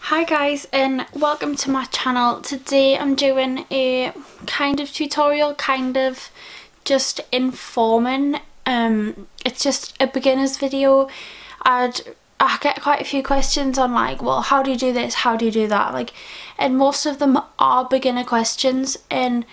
Hi guys, and welcome to my channel. Today I'm doing a kind of tutorial, kind of just informing. It's just a beginner's video. I get quite a few questions on like, well, how do you do this, how do you do that, like, and most of them are beginner questions, and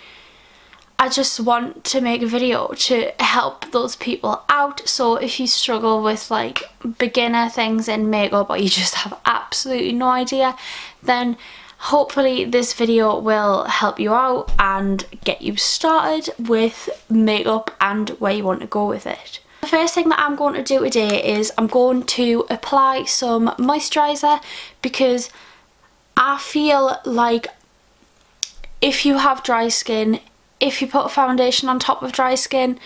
I just want to make a video to help those people out. So if you struggle with like beginner things in makeup, or you just have absolutely no idea, then hopefully this video will help you out and get you started with makeup and where you want to go with it. The first thing that I'm going to do today is I'm going to apply some moisturiser, because I feel like if you have dry skin, if you put a foundation on top of dry skin,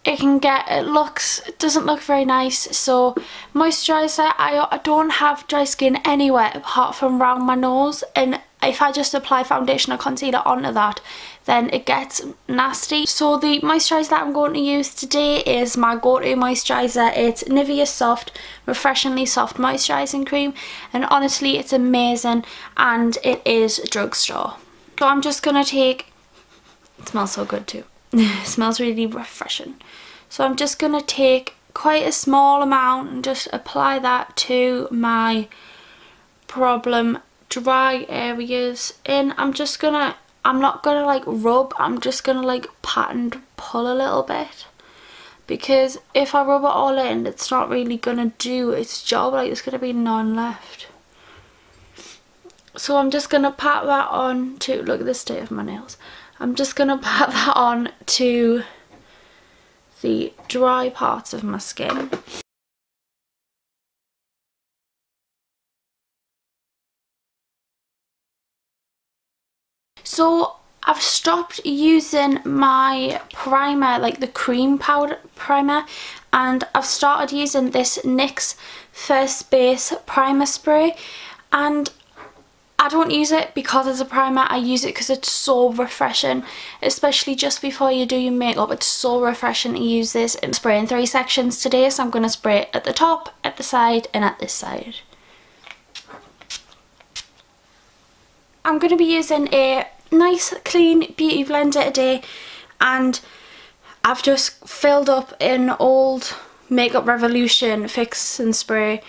it doesn't look very nice. So moisturiser, I don't have dry skin anywhere apart from around my nose, and if I just apply foundation or concealer onto that, then it gets nasty. So the moisturiser that I'm going to use today is my go-to moisturiser. It's Nivea Soft Refreshingly Soft Moisturising Cream, and honestly it's amazing, and it is drugstore. So I'm just gonna take, it smells so good too. It smells really refreshing. So I'm just going to take quite a small amount and just apply that to my problem dry areas. And I'm not going to like rub, I'm just going to like pat and pull a little bit. Because if I rub it all in, it's not really going to do its job, like there's going to be none left. So I'm just going to pat that on to, look at the state of my nails. I'm just going to pat that on to the dry parts of my skin. So I've stopped using my primer, like the cream powder primer, and I've started using this NYX First Base Primer Spray, and I don't use it because it's a primer, I use it because it's so refreshing, especially just before you do your makeup. It's so refreshing to use this, and spray in 3 sections today, so I'm going to spray it at the top, at the side and at this side. I'm going to be using a nice clean beauty blender today, and I've just filled up an old Makeup Revolution Fix and Spray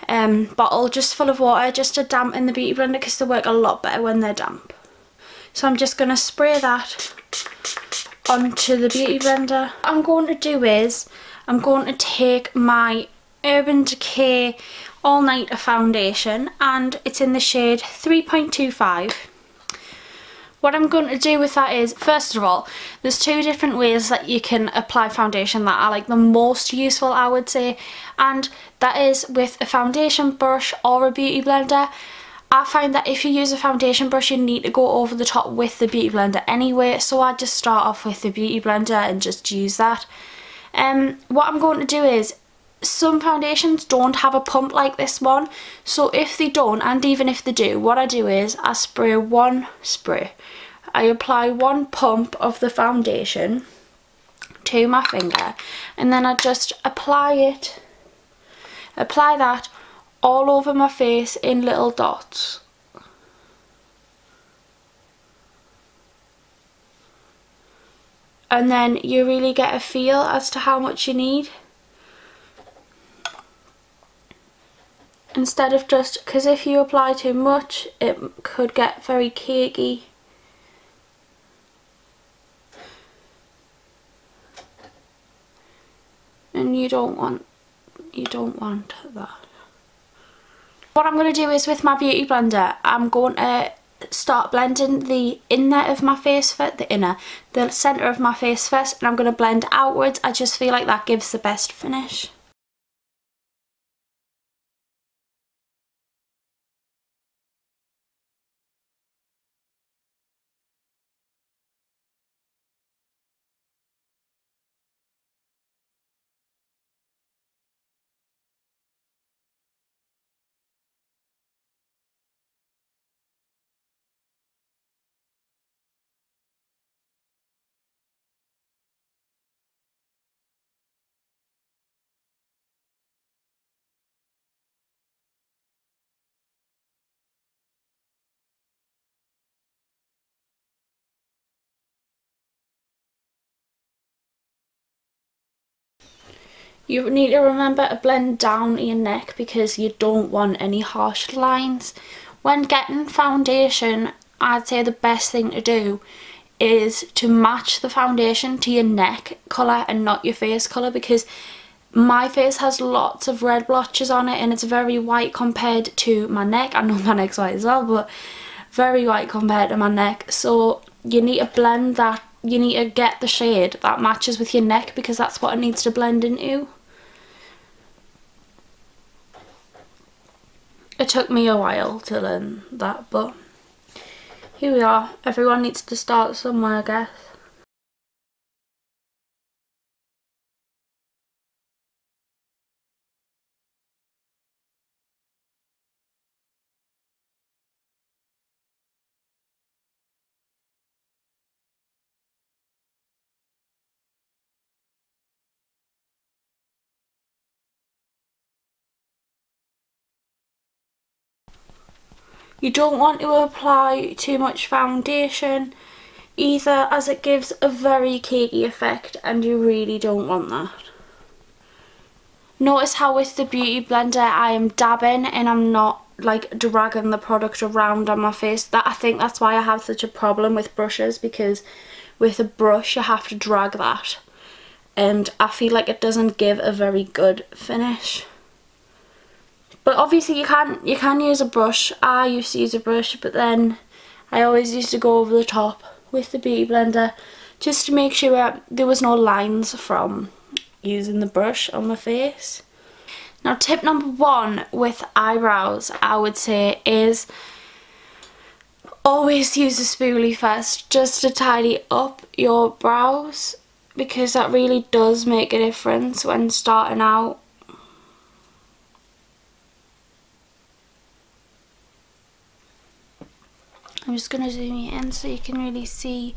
bottle just full of water, just to dampen the beauty blender, because they work a lot better when they're damp. So I'm just going to spray that onto the beauty blender. What I'm going to do is I'm going to take my Urban Decay All Nighter foundation, and it's in the shade 3.25. What I'm going to do with that is, first of all, there's 2 different ways that you can apply foundation that are like the most useful, I would say, and that is with a foundation brush or a beauty blender. I find that if you use a foundation brush, you need to go over the top with the beauty blender anyway, so I just start off with the beauty blender and just use that. What I'm going to do is, some foundations don't have a pump like this one, so if they don't, and even if they do, what I do is I apply one pump of the foundation to my finger, and then I just apply that all over my face in little dots. And then you really get a feel as to how much you need. Instead of just, because if you apply too much, it could get very cakey. And you don't want that. What I'm going to do is, with my beauty blender, I'm going to start blending the inner of my face first, the centre of my face first, and I'm going to blend outwards. I just feel like that gives the best finish. You need to remember to blend down your neck because you don't want any harsh lines. When getting foundation, I'd say the best thing to do is to match the foundation to your neck colour and not your face colour, because my face has lots of red blotches on it and it's very white compared to my neck. I know my neck's white as well, but very white compared to my neck. So you need to blend that, you need to get the shade that matches with your neck because that's what it needs to blend into. It took me a while to learn that, but here we are. Everyone needs to start somewhere, I guess. You don't want to apply too much foundation either, as it gives a very cakey effect and you really don't want that. Notice how with the beauty blender I am dabbing and I'm not like dragging the product around on my face. I think that's why I have such a problem with brushes, because with a brush you have to drag that and I feel like it doesn't give a very good finish. But obviously you can use a brush. I used to use a brush, but then I always used to go over the top with the beauty blender just to make sure there was no lines from using the brush on my face. Now tip number 1 with eyebrows, I would say, is always use a spoolie first just to tidy up your brows, because that really does make a difference when starting out. I'm just going to zoom you in so you can really see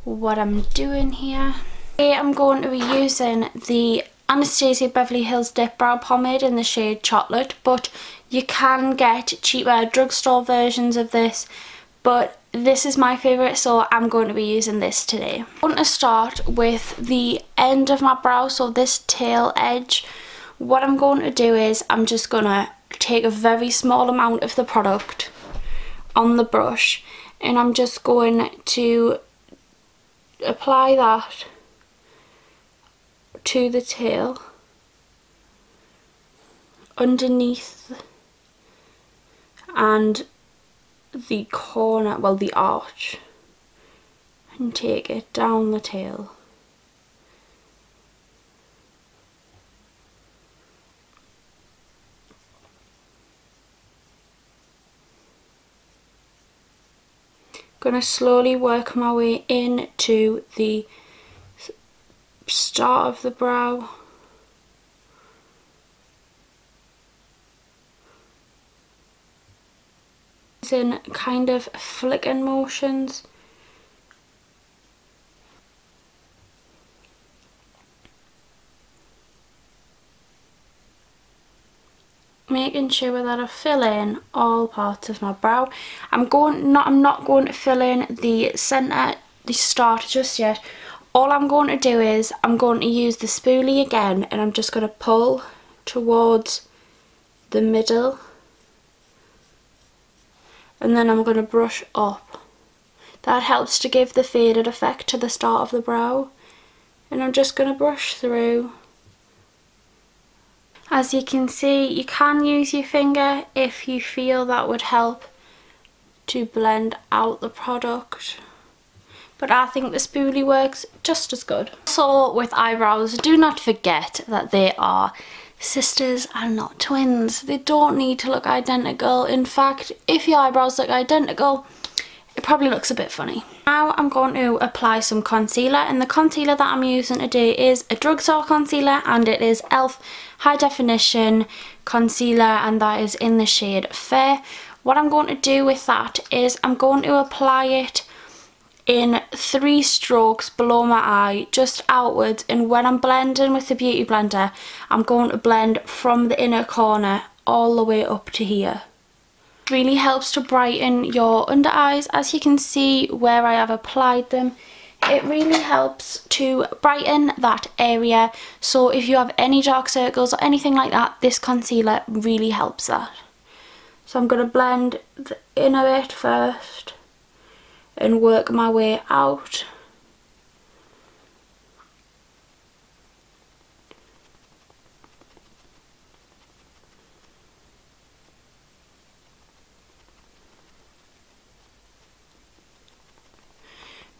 what I'm doing here. Today I'm going to be using the Anastasia Beverly Hills Dipbrow Pomade in the shade Chocolate, but you can get cheaper drugstore versions of this, but this is my favourite, so I'm going to be using this today. I'm going to start with the end of my brow, so this tail edge. What I'm going to do is I'm just going to take a very small amount of the product on the brush and I'm just going to apply that to the tail underneath and the corner, well, the arch, and take it down the tail. Going to slowly work my way into the start of the brow. In kind of flicking motions. Making sure that I fill in all parts of my brow. I'm not going to fill in the centre, the start just yet. All I'm going to do is I'm going to use the spoolie again and I'm just going to pull towards the middle and then I'm going to brush up. That helps to give the faded effect to the start of the brow, and I'm just going to brush through. As you can see, you can use your finger if you feel that would help to blend out the product, but I think the spoolie works just as good. So with eyebrows, do not forget that they are sisters and not twins. They don't need to look identical. In fact, if your eyebrows look identical, it probably looks a bit funny. Now I'm going to apply some concealer, and the concealer that I'm using today is a drugstore concealer and it is e.l.f. High Definition Concealer, and that is in the shade Fair. What I'm going to do with that is I'm going to apply it in 3 strokes below my eye, just outwards, and when I'm blending with the beauty blender I'm going to blend from the inner corner all the way up to here. It really helps to brighten your under eyes. As you can see where I have applied them, It really helps to brighten that area, so if you have any dark circles or anything like that, this concealer really helps that. So I'm going to blend the inner bit first and work my way out.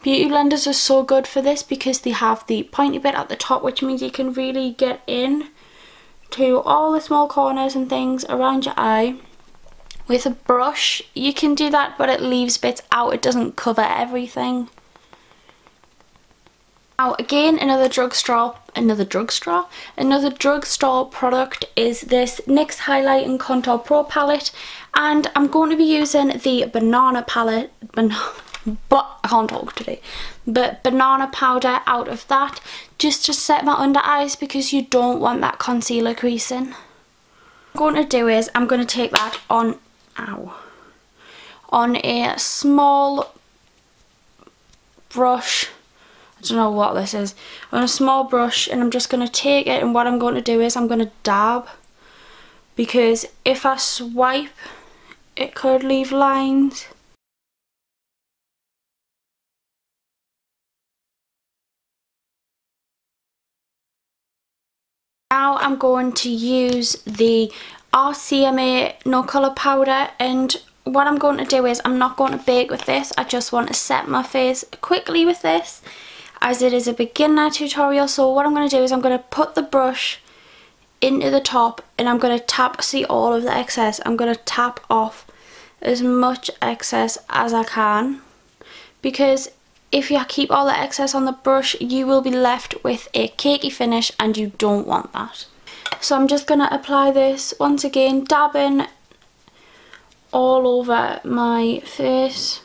Beauty blenders are so good for this because they have the pointy bit at the top, which means you can really get in to all the small corners and things around your eye. With a brush you can do that, but it leaves bits out, it doesn't cover everything. Now again, another drugstore product is this NYX Highlight and Contour Pro palette, and I'm going to be using the banana palette, but I can't talk today, but banana powder out of that, just to set my under eyes because you don't want that concealer creasing. What I'm going to do is I'm going to take that on a small brush. I don't know what this is. On a small brush, and I'm just going to take it, and what I'm going to do is I'm going to dab, because if I swipe it could leave lines. Now I'm going to use the RCMA no colour powder, and what I'm going to do is I'm not going to bake with this, I just want to set my face quickly with this as it is a beginner tutorial. So what I'm going to do is I'm going to put the brush into the top and I'm going to tap, see all of the excess, I'm going to tap off as much excess as I can, because if you keep all the excess on the brush you will be left with a cakey finish and you don't want that. So I'm just going to apply this once again, dabbing all over my face.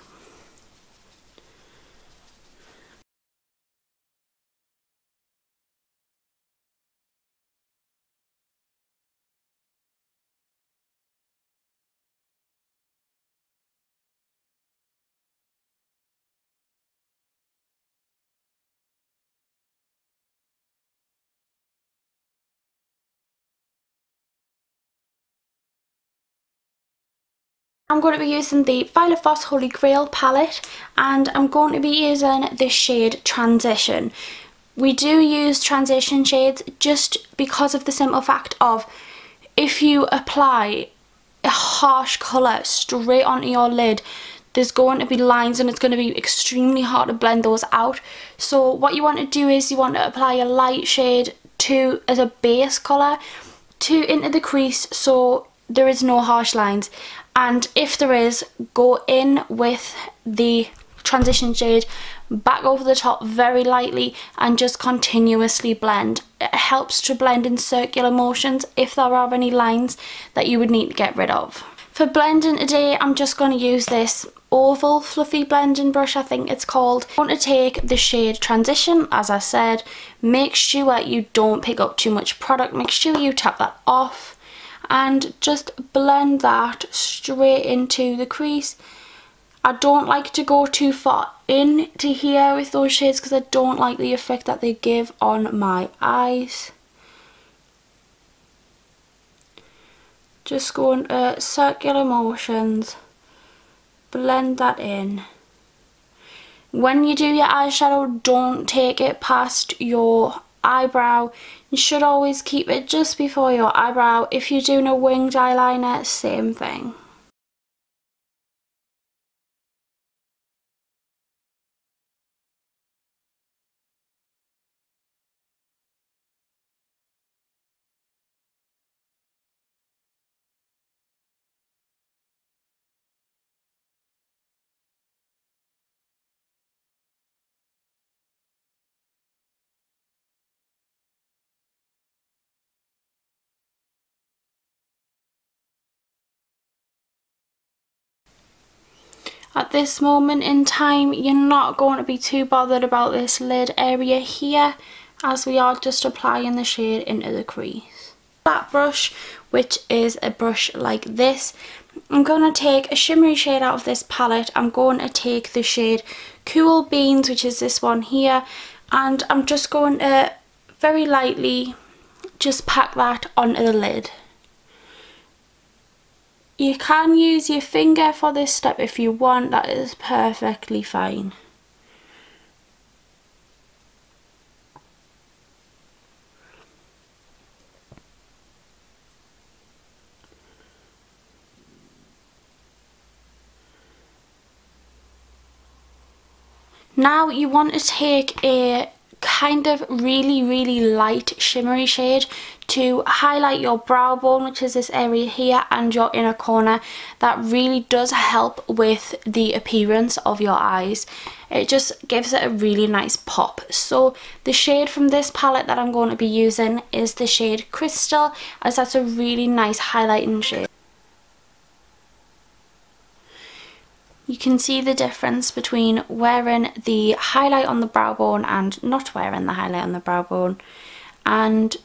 I'm going to be using the Violet Voss Holy Grail palette, and I'm going to be using the shade Transition. We do use transition shades just because of the simple fact of, if you apply a harsh colour straight onto your lid, there's going to be lines and it's going to be extremely hard to blend those out. So what you want to do is you want to apply a light shade as a base colour into the crease, so there is no harsh lines, and if there is, go in with the transition shade back over the top very lightly and just continuously blend. It helps to blend in circular motions if there are any lines that you would need to get rid of. For blending today, I'm just going to use this oval fluffy blending brush, I think it's called. I'm going to take the shade Transition, as I said. Make sure you don't pick up too much product, make sure you tap that off and just blend that straight into the crease. I don't like to go too far into here with those shades because I don't like the effect that they give on my eyes. Just go into circular motions, blend that in. When you do your eyeshadow, don't take it past your eyebrow. You should always keep it just before your eyebrow. If you're doing a winged eyeliner, same thing. At this moment in time, you're not going to be too bothered about this lid area here, as we are just applying the shade into the crease. That brush, which is a brush like this, I'm going to take a shimmery shade out of this palette. I'm going to take the shade Cool Beans, which is this one here, and I'm just going to very lightly just pack that onto the lid. You can use your finger for this step if you want, that is perfectly fine. Now you want to take a kind of really light shimmery shade to highlight your brow bone, which is this area here, and your inner corner. That really does help with the appearance of your eyes. It just gives it a really nice pop. So the shade from this palette that I'm going to be using is the shade Crystal, as that's a really nice highlighting shade. You can see the difference between wearing the highlight on the brow bone and not wearing the highlight on the brow bone, and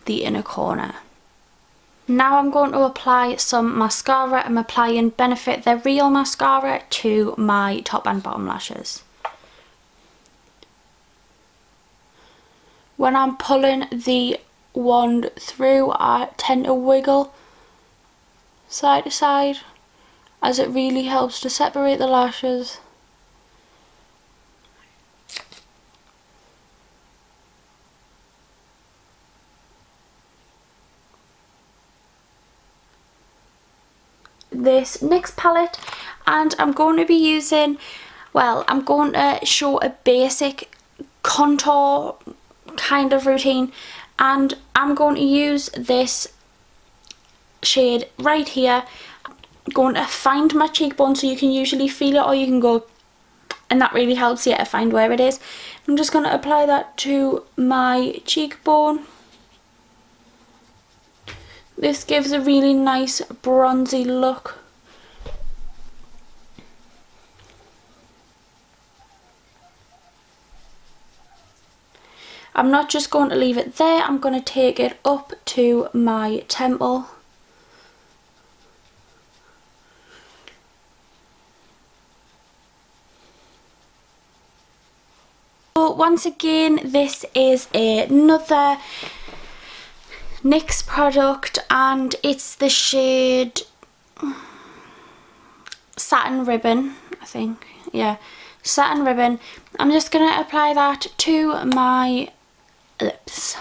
the inner corner. Now I'm going to apply some mascara. I'm applying Benefit the Real mascara to my top and bottom lashes. When I'm pulling the wand through, I tend to wiggle side to side, as it really helps to separate the lashes. This NYX palette, and I'm going to be using, well, I'm going to show a basic contour kind of routine, and I'm going to use this shade right here. I'm going to find my cheekbone, so you can usually feel it or you can go, and that really helps you to find where it is. I'm just going to apply that to my cheekbone. This gives a really nice bronzy look. I'm not just going to leave it there, I'm going to take it up to my temple. So once again, this is another NYX product, and it's the shade Satin Ribbon, I think. Yeah, Satin Ribbon. I'm just going to apply that to my lips.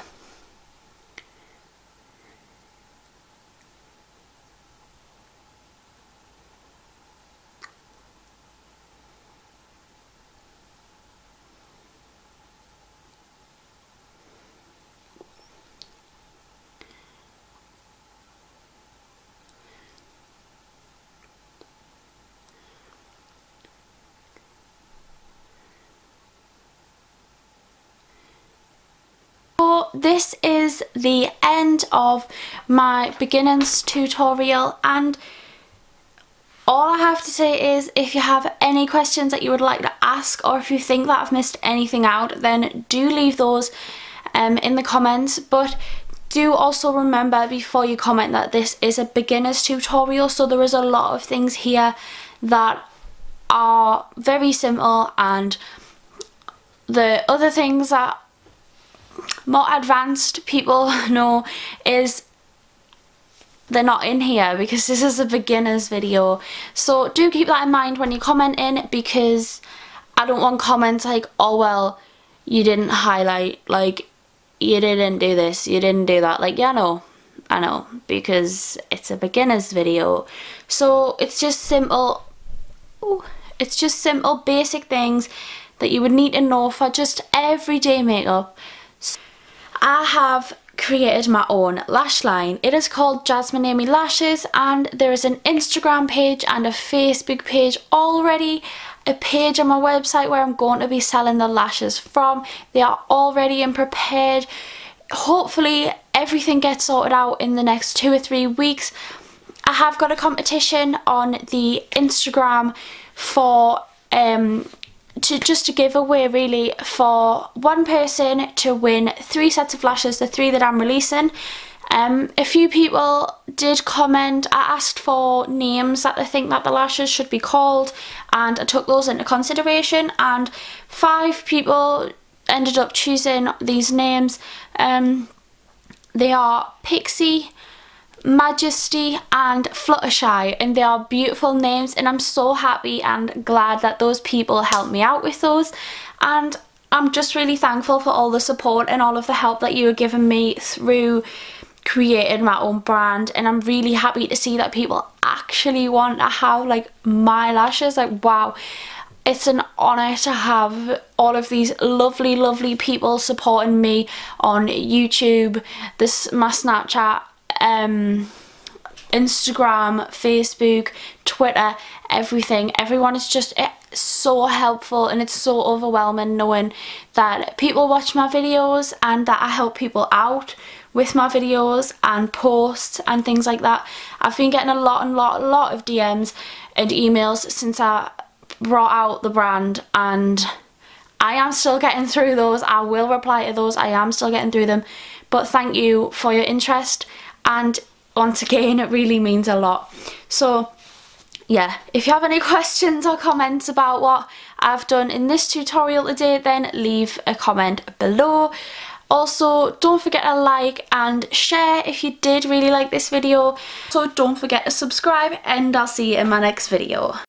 So this is the end of my beginners tutorial, and all I have to say is, if you have any questions that you would like to ask, or if you think that I've missed anything out, then do leave those in the comments. But do also remember before you comment that this is a beginners tutorial, so there is a lot of things here that are very simple, and the other things that more advanced people know is they're not in here, because this is a beginner's video. So do keep that in mind when you comment in, because I don't want comments like, oh well, you didn't highlight, like you didn't do this, you didn't do that. Like, yeah, I know, because it's a beginner's video. So it's just simple, it's just simple basic things that you would need to know for just everyday makeup. I have created my own lash line. It is called Jasminnneamy Lashes, and there is an Instagram page and a Facebook page already, a page on my website where I'm going to be selling the lashes from. They are all ready and prepared. Hopefully everything gets sorted out in the next 2 or 3 weeks. I have got a competition on the Instagram for just a giveaway really for one person to win 3 sets of lashes, the 3 that I'm releasing. A few people did comment. I asked for names that they think that the lashes should be called, and I took those into consideration, and 5 people ended up choosing these names. They are Pixie, Majesty and Fluttershy, and they are beautiful names, and I'm so happy and glad that those people helped me out with those, and I'm just really thankful for all the support and all of the help that you have given me through creating my own brand. And I'm really happy to see that people actually want to have like my lashes. Like, wow, it's an honour to have all of these lovely people supporting me on YouTube, my Snapchat, Instagram, Facebook, Twitter, everything. Everyone is just so helpful, and it's so overwhelming knowing that people watch my videos and that I help people out with my videos and posts and things like that. I've been getting a lot of DMs and emails since I brought out the brand, and I am still getting through those. I will reply to those. I am still getting through them, but thank you for your interest, and once again, it really means a lot. So yeah, if you have any questions or comments about what I've done in this tutorial today, then leave a comment below. Also, don't forget to like and share if you did really like this video. So don't forget to subscribe, and I'll see you in my next video.